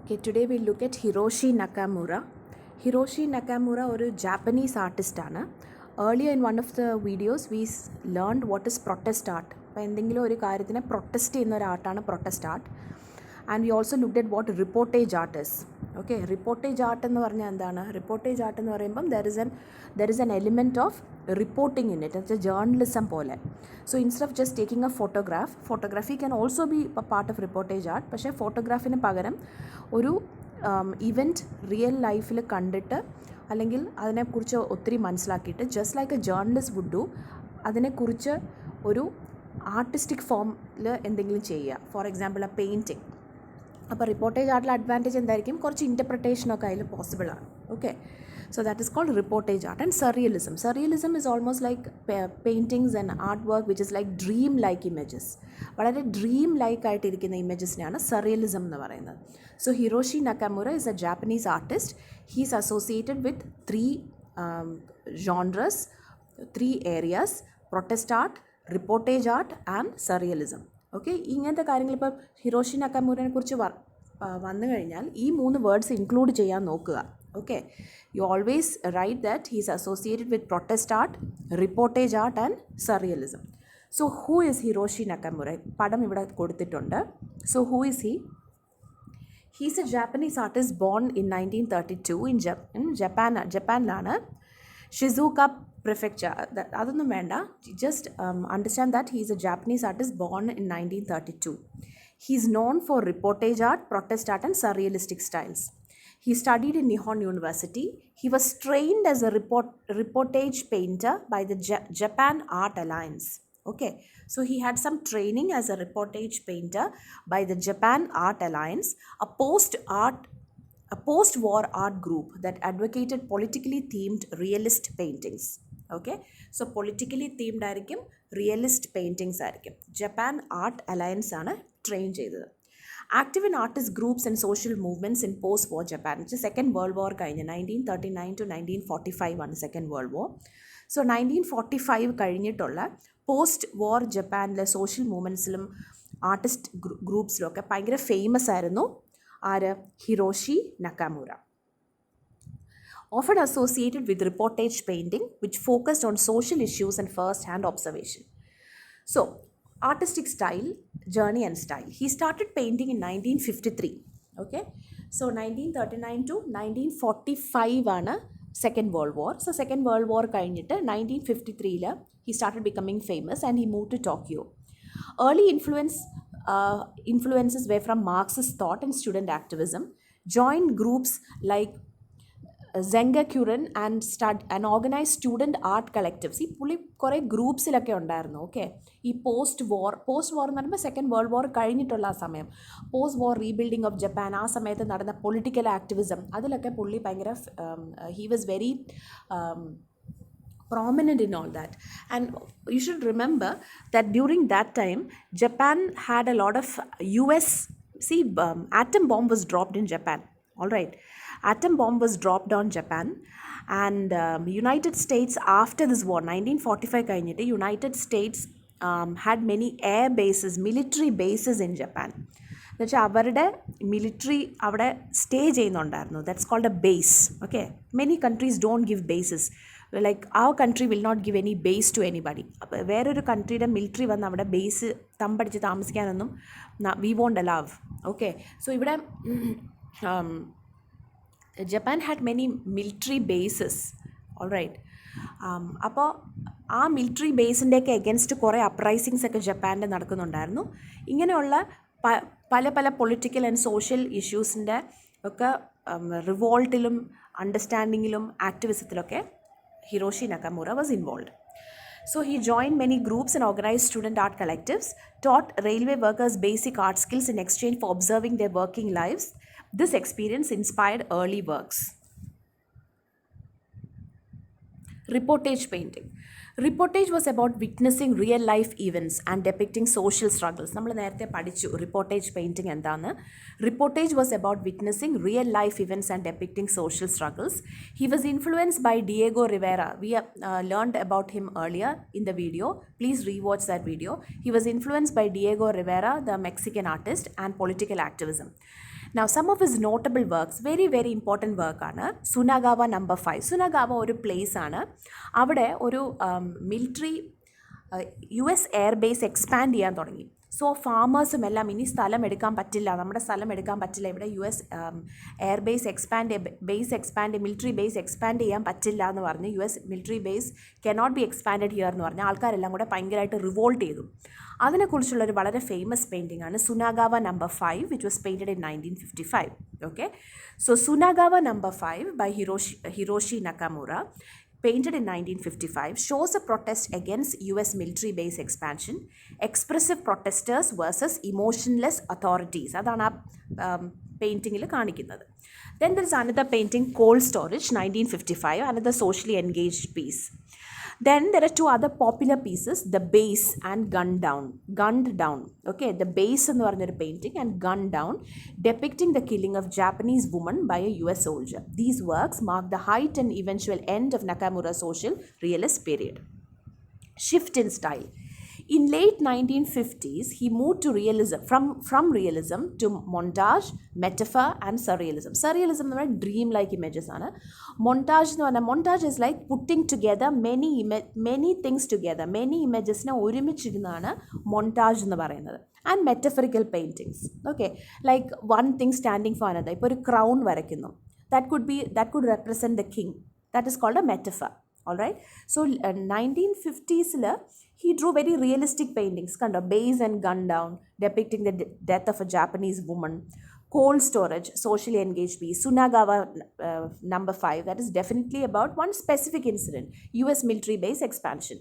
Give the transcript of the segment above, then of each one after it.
Okay, today we'll look at Hiroshi Nakamura. Hiroshi Nakamura ഒരു Japanese ആർട്ടിസ്റ്റാണ്. Earlier in one of the videos we learned what is protest art. അപ്പോൾ എന്തെങ്കിലും ഒരു കാര്യത്തിനെ protest ചെയ്യുന്ന ഒരു ആർട്ടാണ് protest art. And we also looked at what reportage art is. Okay, reportage art എന്ന് പറഞ്ഞാൽ എന്താണ്? Reportage art എന്ന് പറയുമ്പം there is an element of reporting in it. It's a journalism പോലെ. So instead of just taking a photography can also be a part of reportage art. പക്ഷേ ഫോട്ടോഗ്രാഫിന് പകരം ഒരു event real ലൈഫിൽ കണ്ടിട്ട് അല്ലെങ്കിൽ അതിനെക്കുറിച്ച് ഒത്തിരി മനസ്സിലാക്കിയിട്ട് just like a journalist would do അതിനെക്കുറിച്ച് ഒരു ആർട്ടിസ്റ്റിക് ഫോമിൽ എന്തെങ്കിലും ചെയ്യുക. For example a painting. അപ്പോൾ റിപ്പോർട്ടേജ് ആർട്ടിൽ അഡ്വാൻറ്റേജ് എന്തായിരിക്കും? കുറച്ച് ഇൻ്റർപ്രിട്ടേഷനൊക്കെ അതിൽ പോസിബിളാണ്. Okay, so that is called reportage art. And surrealism is almost like paintings and art work which is like dream like images. വളരെ ഡ്രീം ലൈക്ക് ആയിട്ടിരിക്കുന്ന ഇമേജസിനെയാണ് സർറിയലിസം എന്ന് പറയുന്നത്. So Hiroshi Nakamura is a Japanese artist. He is associated with three genres, three areas: protest art, reportage art and surrealism. Okay, ഇങ്ങനത്തെ കാര്യങ്ങൾ ഇപ്പോൾ Hiroshi നക്കാമുരനെ കുറിച്ച് വന്നു കഴിഞ്ഞാൽ ഈ മൂന്ന് വേർഡ്സ് ഇൻക്ലൂഡ് ചെയ്യാൻ നോക്കുക. Okay, you always write that he is associated with protest art, reportage art and surrealism. So who is Hiroshi Nakamura? പടം ഇവിടെ കൊടുത്തിട്ടുണ്ട്. So who is he? He is a Japanese artist born in 1932 in ജപ്പാനിലാണ്. Shizuoka prefecture. അതൊന്നും വേണ്ട. Just understand that he is a Japanese artist born in 1932. He is known for reportage art, protest art and surrealistic styles. He studied in Nihon University. He was trained as a reportage painter by the Japan Art Alliance. Okay, so he had some training as a reportage painter by the Japan Art Alliance, a post-war art group that advocated politically themed realist paintings. Okay, so politically themed ആയിരിക്കും, realist paintings ആയിരിക്കും. Japan art alliance ആണ് train ചെയ്തത്. Active in artist groups and social movements in post war Japan. Second world war കഴിഞ്ഞ് 1939 to 1945 ആണ് second world war. So 1945 കഴിഞ്ഞിട്ടുള്ള post വാർ ജപ്പാനിലെ social മൂവ്മെൻറ്റ്സിലും artist ഗ്രൂപ്പ്സിലും ഒക്കെ ഭയങ്കര ഫേമസ് ആയിരുന്നു. ആര്? Hiroshi നക്കാമുര. Often associated with reportage painting, which focused on social issues and first-hand observation. So, artistic style, journey and style. He started painting in 1953. Okay, so 1939 to 1945 ആണ് Second World War. So, Second World War കഴിഞ്ഞിട്ട് 1953 he started becoming famous and he moved to Tokyo. Early influences were from Marxist thought and student activism. Joined groups like Zengakuren and organized student art collectives. ഈ പുള്ളി കുറേ ഗ്രൂപ്പ്സിലൊക്കെ ഉണ്ടായിരുന്നു. Okay, ഈ post വാർ എന്ന് പറയുമ്പോൾ second world war കഴിഞ്ഞിട്ടുള്ള ആ സമയം, post war rebuilding of Japan, ആ സമയത്ത് നടന്ന പൊളിറ്റിക്കൽ ആക്ടിവിസം, അതിലൊക്കെ പുള്ളി ഭയങ്കര he was very prominent in all that. And you should remember that during that time Japan had a lot of atom bomb was dropped in Japan. All right, atom bomb was dropped on Japan and United States after this war 1945 കഴിഞ്ഞിട്ട് United States had many air bases, military bases in Japan. എന്നുവെച്ചാൽ അവരുടെ military അവിടെ stay ചെയ്യുന്നുണ്ടായിരുന്നു. That's called a base. Okay, many countries don't give bases. Like അവർ country will not give any base to anybody. അപ്പോൾ വേറൊരു കൺട്രിയുടെ military വന്ന് അവിടെ ബേസ് തമ്പടിച്ച് താമസിക്കാനൊന്നും we won't allow. Okay, so ഇവിടെ Japan had many military bases. All right, അപ്പോൾ ആ മിലിറ്ററി ബേസിൻ്റെയൊക്കെ എഗൻസ്റ്റ് കുറേ അപ്രൈസിങ്സ് ഒക്കെ ജപ്പാനിൽ നടക്കുന്നുണ്ടായിരുന്നു. ഇങ്ങനെയുള്ള പല പല പൊളിറ്റിക്കൽ ആൻഡ് സോഷ്യൽ ഇഷ്യൂസിൻ്റെ ഒക്കെ റിവോൾട്ടിലും അണ്ടർസ്റ്റാൻഡിങ്ങിലും ആക്ടിവിസത്തിലൊക്കെ Hiroshi Nakamura was involve. So he joined many groups and organized student art collectives, taught railway workers basic art skills in exchange for observing their working lives. This experience inspired early works. Reportage painting. Reportage was about witnessing real life events and depicting social struggles. നമ്മൾ നേരത്തെ പഠിച്ചു reportage painting എന്താണ്. Reportage was about witnessing real life events and depicting social struggles. He was influenced by Diego Rivera. We learned about him earlier in the video. Please rewatch that video. He was influenced by Diego Rivera, the Mexican artist, and political activism. Now, some of his notable works, very, very important work ആണ് Sunagawa number 5. സുനാഗാവ ഒരു place ആണ്. അവിടെ ഒരു military US airbase expand ചെയ്യാൻ തുടങ്ങി. So ഫാമേഴ്സും എല്ലാം ഇനി സ്ഥലം എടുക്കാൻ പറ്റില്ല, നമ്മുടെ സ്ഥലം എടുക്കാൻ പറ്റില്ല, ഇവിടെ US airbase military base expand ചെയ്യാൻ പറ്റില്ല എന്ന് പറഞ്ഞ് US military base cannot be expanded here എന്ന് പറഞ്ഞ് ആൾക്കാരെല്ലാം കൂടെ ഭയങ്കരമായിട്ട് റിവോൾട്ട് ചെയ്തു. അതിനെക്കുറിച്ചുള്ളൊരു വളരെ ഫേമസ് പെയിൻറ്റിംഗ് ആണ് Sunagawa number 5 which was painted in 1955. Okay, so Sunagawa number 5 by Hiroshi Nakamura, painted in 1955, shows a protest against US military base expansion, expressive protesters versus emotionless authorities. അതാണ് ആ പെയിൻറ്റിങ്ങിൽ കാണിക്കുന്നത്. Then there is another painting, Cold Storage, 1955, another socially engaged piece. Then there are two other popular pieces, The Base and Gunned Down. Okay, The Base എന്ന് പറഞ്ഞൊരു painting and Gunned Down, depicting the killing of Japanese woman by a US soldier. These works mark the height and eventual end of Nakamura's social realist period. Shift in style. In late 1950s, he moved to realism, from realism to montage, metaphor and surrealism. Surrealism എന്ന് പറഞ്ഞാൽ dream-like images ആണ്. Montage എന്ന് പറഞ്ഞാൽ montage is like putting together many things together. Many imagesനെ ഒരുമിച്ചിരുന്നാണ് montage എന്ന് പറയുന്നത്. And metaphorical paintings. Okay, like one thing standing for another. ഇപ്പോൾ ഒരു crown വരയ്ക്കുന്നു. That could represent the king. That is called a metaphor. All right. So 1950s he drew very realistic paintings, kind of Base and Gunned Down, depicting the death of a Japanese woman. Cold Storage, socially engaged piece. Sunagawa number 5, that is definitely about one specific incident, US military base expansion.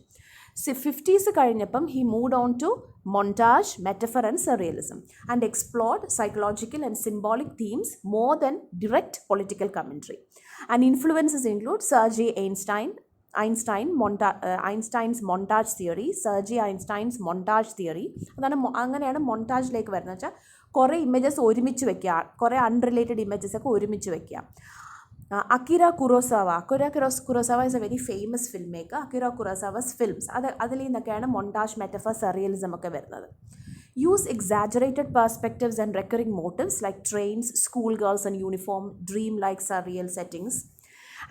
So 50s കഴിഞ്ഞപ്പം he moved on to montage, metaphor and surrealism, and explored psychological and symbolic themes more than direct political commentary. And influences include Sergei Einstein's montage theory, Sergei Einstein's montage theory. അതാണ് അങ്ങനെയാണ് മൊണ്ടാജിലേക്ക് വരുന്നത് വെച്ചാൽ കുറേ images ഒരുമിച്ച് വയ്ക്കുക, കുറേ unrelated images ഒക്കെ ഒരുമിച്ച് വയ്ക്കുക. Akira Kurosawa is a very famous film maker. Akira Kurosawa's films അതിൽ നിന്നൊക്കെയാണ് മൊണ്ടാജ്, മെറ്റഫർ, സർറിയലിസം ഒക്കെ വരുന്നത്. Use exaggerated perspectives and recurring motives like trains, schoolgirls in uniform, dream-like surreal settings.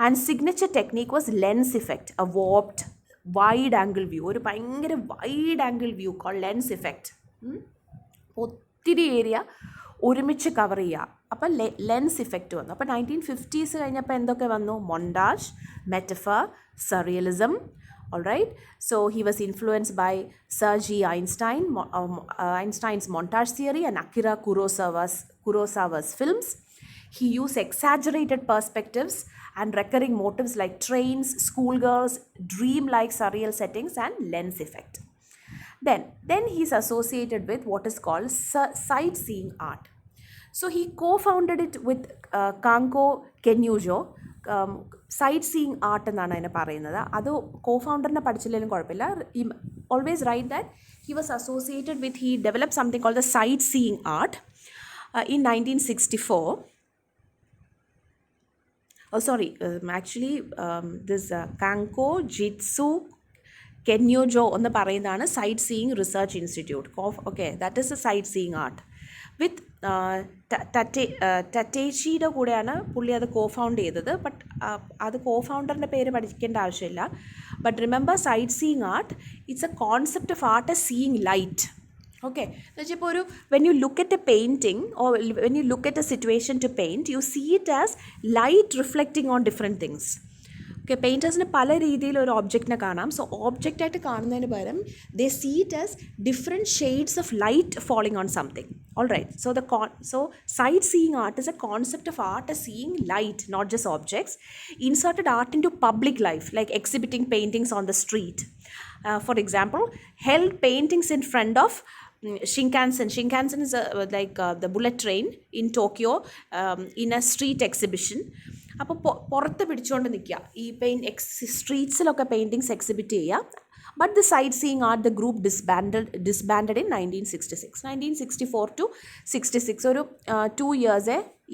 And signature technique was lens effect, a warped wide angle view, ഒരു ഭയങ്കര wide angle view called lens effect. ഒത്തിരി area ഒരുമിച്ച് cover ചെയ്യുക, അപ്പം lens effect വന്നു. അപ്പോൾ 1950s കഴിഞ്ഞപ്പോൾ എന്തൊക്കെ വന്നു? Montage, metaphor, surrealism. All right, so he was influenced by Sergei Einstein's montage theory and Akira Kurosawa's films. He used exaggerated perspectives and recurring motives like trains, schoolgirls, dream-like surreal settings and lens effect. Then he's associated with what is called sightseeing art. So he co-founded it with Kanko Kenyujo. Sight seeing art എന്നാണ് അതിനെ പറയുന്നത്. അത് കോ-ഫൗണ്ടറിനെ പഠിച്ചില്ലെങ്കിലും കുഴപ്പമില്ല. Always write that he was associated with, he develop something called the sight seeing art in 1964. Actually this Kanko Jitsu Kenyujo എന്ന് പറയുന്നതാണ് sight seeing research institute. Okay, that is a sight seeing art with ടറ്റേച്ചിയുടെ കൂടെയാണ് പുള്ളി അത് കോഫൗണ്ട് ചെയ്തത്. But അത് കോഫൗണ്ടറിൻ്റെ പേര് പഠിക്കേണ്ട ആവശ്യമില്ല. But remember, sight seeing art, it's a concept of art a seeing light. Okay, എന്ന് വെച്ചാൽ ഇപ്പോൾ ഒരു when you look at a painting or when you look at a situation to paint, you see it as light reflecting on different things. Okay, പെയിൻറ്റേഴ്സിന് പല രീതിയിൽ ഒരു ഓബ്ജക്റ്റിനെ കാണാം. സോ ഓബ്ജക്റ്റായിട്ട് കാണുന്നതിന് പകരം they see it as different shades of light falling on something. All right, so sight seeing art is a concept of art as seeing light, not just objects. Inserted art into public life, like exhibiting paintings on the street. For example, held paintings in front of Shinkansen is the bullet train in Tokyo, in a street exhibition. അപ്പോൾ പുറത്ത് പിടിച്ചുകൊണ്ട് നിൽക്കുക, ഈ സ്ട്രീറ്റ്സിലൊക്കെ paintings exhibit ചെയ്യുക. But the sightseeing art, the group disbanded in 1966. 1964 to 66 ഒരു 2 years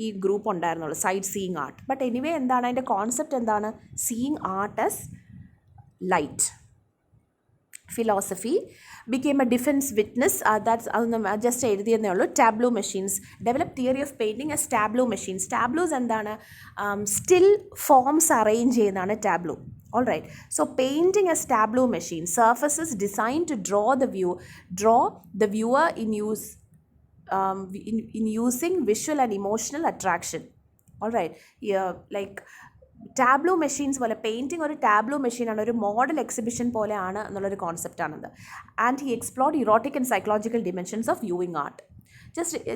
ഈ group ഉണ്ടായിരുന്നുള്ളൂ, sight seeing art. But anyway എന്താണ് അതിൻ്റെ കോൺസെപ്റ്റ്? എന്താണ്? Seeing art as light. philosophy, became a defense witness. That's just എഴുതിയെന്നേ ഉള്ളൂ. tableau machines, developed theory of painting as tableau machines. Tableaus എന്താണ്? Still forms arrange ചെയ്യുന്നതാണ് tableau. All right, so painting as tableau machine, surfaces designed to draw the viewer in using visual and emotional attraction. All right, yeah, like tableau machines പോലെ painting ഒരു tableau മെഷീനാണ്, ഒരു model exhibition പോലെയാണ് എന്നുള്ളൊരു കോൺസെപ്റ്റാണത്. And he explored erotic and psychological dimensions of viewing art.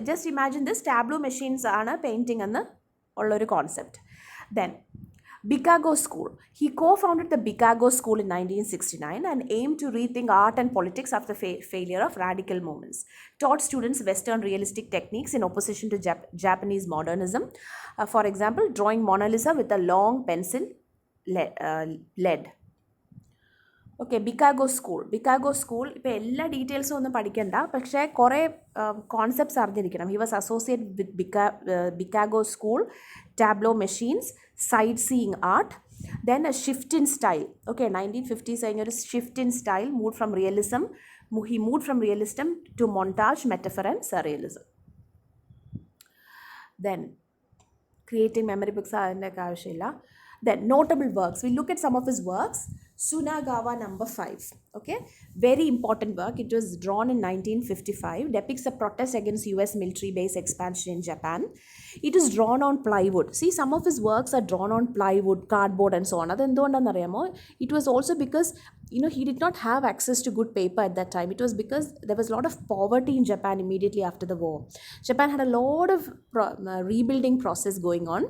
Just imagine this, tableau machines ആണ് painting എന്ന് ഉള്ളൊരു concept. Then Bikago School. He co-founded the Bikago School in 1969 and aimed to rethink art and politics after failure of radical movements. Taught students Western realistic techniques in opposition to Japanese modernism. For example, drawing Mona Lisa with a long pencil lead. Okay, Bikago school ഇപ്പോൾ എല്ലാ ഡീറ്റെയിൽസും ഒന്നും പഠിക്കണ്ട, പക്ഷേ കുറേ കോൺസെപ്റ്റ്സ് അറിഞ്ഞിരിക്കണം. He was associate with Bikago school, tableau machines, sight seeing art, then a shift in style. Okay, 1950s കഴിഞ്ഞൊരു shift in style, he moved from realism to montage, metaphor and surrealism. Then creating memory books അതിൻ്റെയൊക്കെ ആവശ്യമില്ല. Then notable works, we look at some of his works. Sunagawa number 5, okay, very important work. It was drawn in 1955, depicts a protest against US military base expansion in Japan. It is drawn on plywood. See, some of his works are drawn on plywood, cardboard and so on. It was also because he did not have access to good paper at that time. It was because there was a lot of poverty in Japan immediately after the war. Japan had a lot of rebuilding process going on.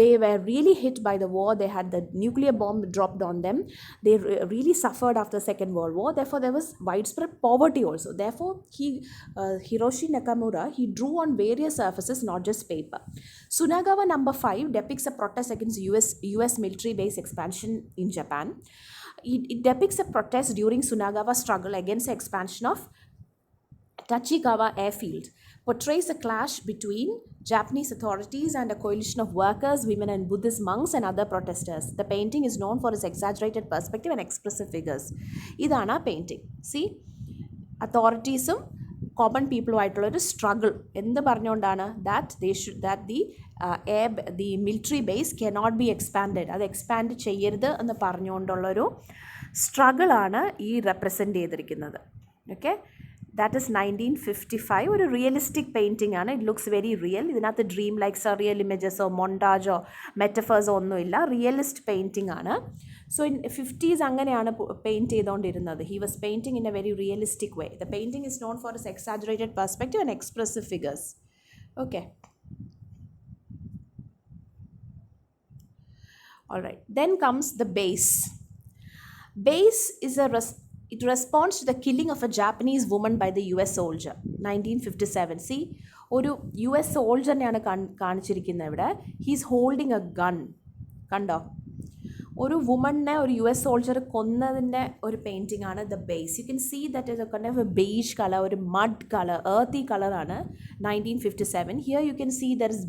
They were really hit by the war. They had the nuclear bomb dropped on them. They really suffered after the Second World War. Therefore, there was widespread poverty also. Therefore, Hiroshi Nakamura, he drew on various surfaces, not just paper. Sunagawa number 5 depicts a protest against US military base expansion in Japan. It depicts a protest during Sunagawa's struggle against the expansion of Tachikawa airfield, portrays a clash between Japanese authorities and a coalition of workers, women and Buddhist monks and other protesters. The painting is known for its exaggerated perspective and expressive figures. Idana painting. See, authorities-um common people-ആയിട്ടുള്ളൊരു struggle. എന്ത് പറഞ്ഞുകൊണ്ടാണ്? the military base cannot be expanded. അത് expand ചെയ്യരുത് എന്ന് പറഞ്ഞുകൊണ്ടുള്ളൊരു സ്ട്രഗിളാണ് ഈ represent ചെയ്തിരിക്കുന്നത്. Okay, that is 1955. ഒരു realistic painting ആണ്. It looks very real. ഇതിനകത്ത് ഡ്രീം ലൈക്ക് സർറിയൽ ഇമേജസോ മൊണ്ടാജോ മെറ്റഫേഴ്സോ ഒന്നുമില്ല. റിയലിസ്റ്റ് പെയിൻറ്റിംഗ് ആണ്. സോ ഇൻ 50s അങ്ങനെയാണ് പെയിൻറ്റ് ചെയ്തുകൊണ്ടിരുന്നത്. He was painting in A very realistic way. The painting is known for is exaggerated perspective and expressive figures. Okay, all right, then comes the base. Base is it responds to the killing of a Japanese woman by the US soldier, 1957. See, ഒരു US സോൾജറിനെയാണ് കാണിച്ചിരിക്കുന്നത് ഇവിടെ. He's holding A gun. കണ്ടോ, ഒരു വുമണിനെ ഒരു US soldier കൊന്നതിൻ്റെ ഒരു painting ആണ് the base. You can see that is kind of a beige colour, ഒരു mud colour, earthy കളറാണ് 1957. Here you can see there is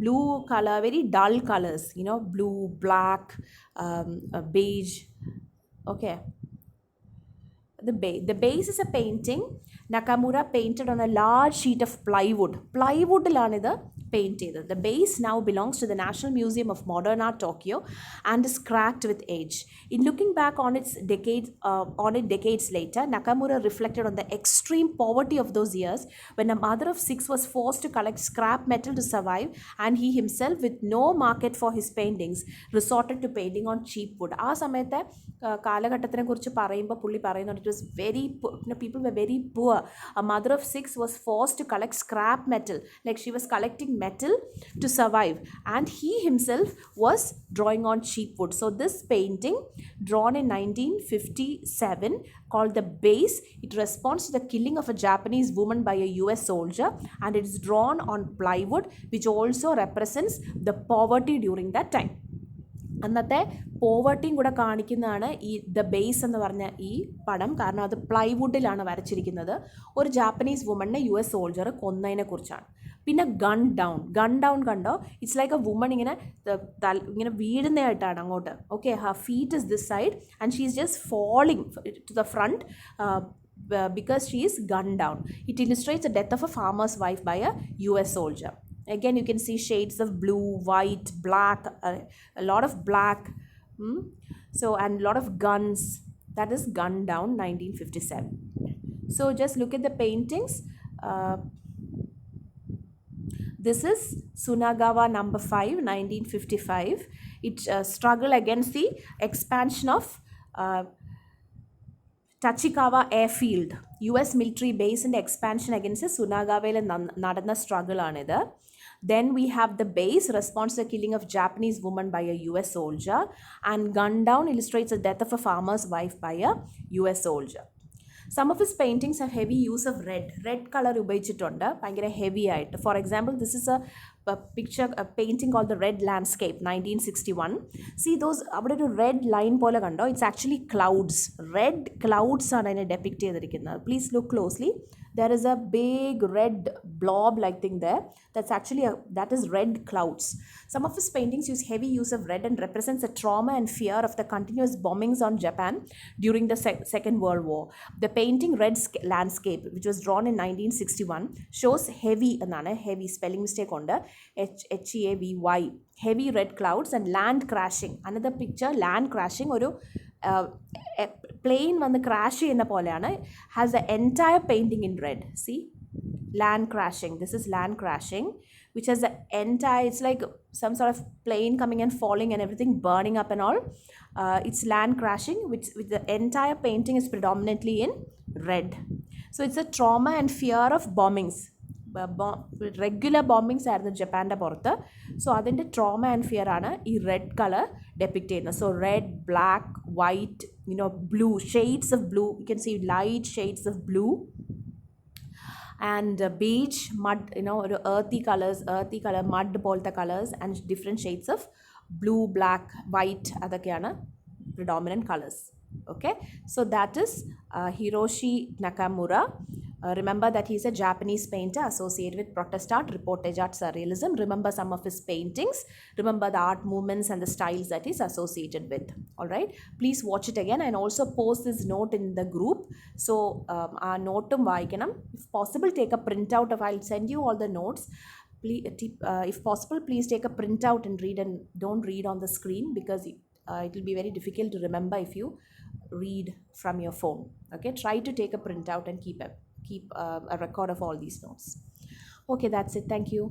blue color, very dull colors, blue, black, beige. Okay, the base is a painting Nakamura painted on a large sheet of plywood. Plywood-ലാണ് ഇത് paint ചെയ്തത്. The base now belongs to the National Museum of Modern Art, Tokyo, and is cracked with age. In looking back on it decades later, Nakamura reflected on the extreme poverty of those years when a mother of 6 was forced to collect scrap metal to survive, and he himself, with no market for his paintings, resorted to painting on cheap wood. ആ സമയത്തെ കാലഘട്ടത്തിനെ കുറിച്ച് പറയുമ്പോൾ പുള്ളി പറയുന്നുണ്ട്, it was very people were very poor. A mother of 6 was forced to collect scrap metal, like she was collecting metal to survive, and he himself was drawing on cheap wood. So this painting, drawn in 1957, called The Base, it responds to the killing of a Japanese woman by a US soldier, and it is drawn on plywood, which also represents the poverty during that time. അന്നത്തെ പോവർട്ടിയും കൂടെ കാണിക്കുന്നതാണ് ഈ the base എന്ന് പറഞ്ഞ ഈ പടം. കാരണം അത് പ്ലൈവുഡിലാണ് വരച്ചിരിക്കുന്നത്. ഒരു ജാപ്പനീസ് വുമണിനെ US സോൾജർ കൊന്നതിനെ കുറിച്ചാണ്. പിന്നെ ഗൺ ഡൗൺ. ഗൺ ഡൗൺ കണ്ടോ? ഇറ്റ്സ് ലൈക്ക് എ വുമൺ ഇങ്ങനെ ഇങ്ങനെ വീഴുന്നതായിട്ടാണ് അങ്ങോട്ട്. Okay, her feet is this side and she is just falling to the front because she is gunned down. It illustrates the death of a farmer's wife by a US soldier. Again, you can see shades of blue, white, black, a lot of black. So, and a lot of guns. That is gunned down 1957. So, just look at the paintings. Uh, this is Sunagawa number 5, 1955. It struggle against the expansion of Tachikawa airfield, US military base and expansion against the Sunagawയിൽ നടന്ന struggle ആണിത്. Then we have the base, response to the killing of Japanese woman by a US soldier, and gun down illustrates the death of a farmer's wife by a US soldier. Some of his paintings have heavy use of red. Red color ഉപയോഗിച്ചിട്ടുണ്ട് ഭയങ്കര heavy ആയിട്ട്. For example, this is a picture, a painting called the red landscape 1961. See those, അവിടെ ഒരു red line പോലെ കണ്ടോ? It's actually clouds. Red clouds ആണ് അതിനെ depict ചെയ്തിരിക്കുന്നത്. Please look closely. There is a big red blob like thing there. That's actually that is red clouds. Some of his paintings use heavy use of red and represents the trauma and fear of the continuous bombings on Japan during the Second World War. The painting Red Landscape, which was drawn in 1961, shows heavy ennaanu, heavy spelling mistake ഉണ്ട്, HEAVY, heavy red clouds and land crashing. Another picture, land crashing, ഒരു plane വന്ന് crash ചെയ്യുന്ന പോലെയാണ്. has the entire painting in red. See, land crashing. This is land crashing, which has the entire, it's like some sort of plane coming and falling and everything burning up and all. It's land crashing, which with the entire painting is predominantly in red. So it's a trauma and fear of bombings. Regular bombings ആയിരുന്നു ജപ്പാൻ്റെ പുറത്ത്. So അതിൻ്റെ trauma and fear ആണ് ഈ red colour depict ചെയ്യുന്നത്. So red, black, white, blue, shades of blue. You can see light shades of blue and beige, mud, ഒരു earthy color, mud പോലത്തെ colours and different shades of blue, black, white, അതൊക്കെയാണ് predominant colors. Okay, so that is Hiroshi Nakamura. Remember that he's a Japanese painter associated with protest art, reportage art, surrealism. Remember some of his paintings. Remember the art movements and the styles that he's associated with. All right, please watch it again and also post this note in the group. So our note vaayikkanam. If possible, take a printout of, I'll send you all the notes. Please, if possible, please take a printout and read, and don't read on the screen because it will be very difficult to remember if you read from your phone. Okay, try to take a printout and keep a record of all these notes. Okay, that's it. Thank you.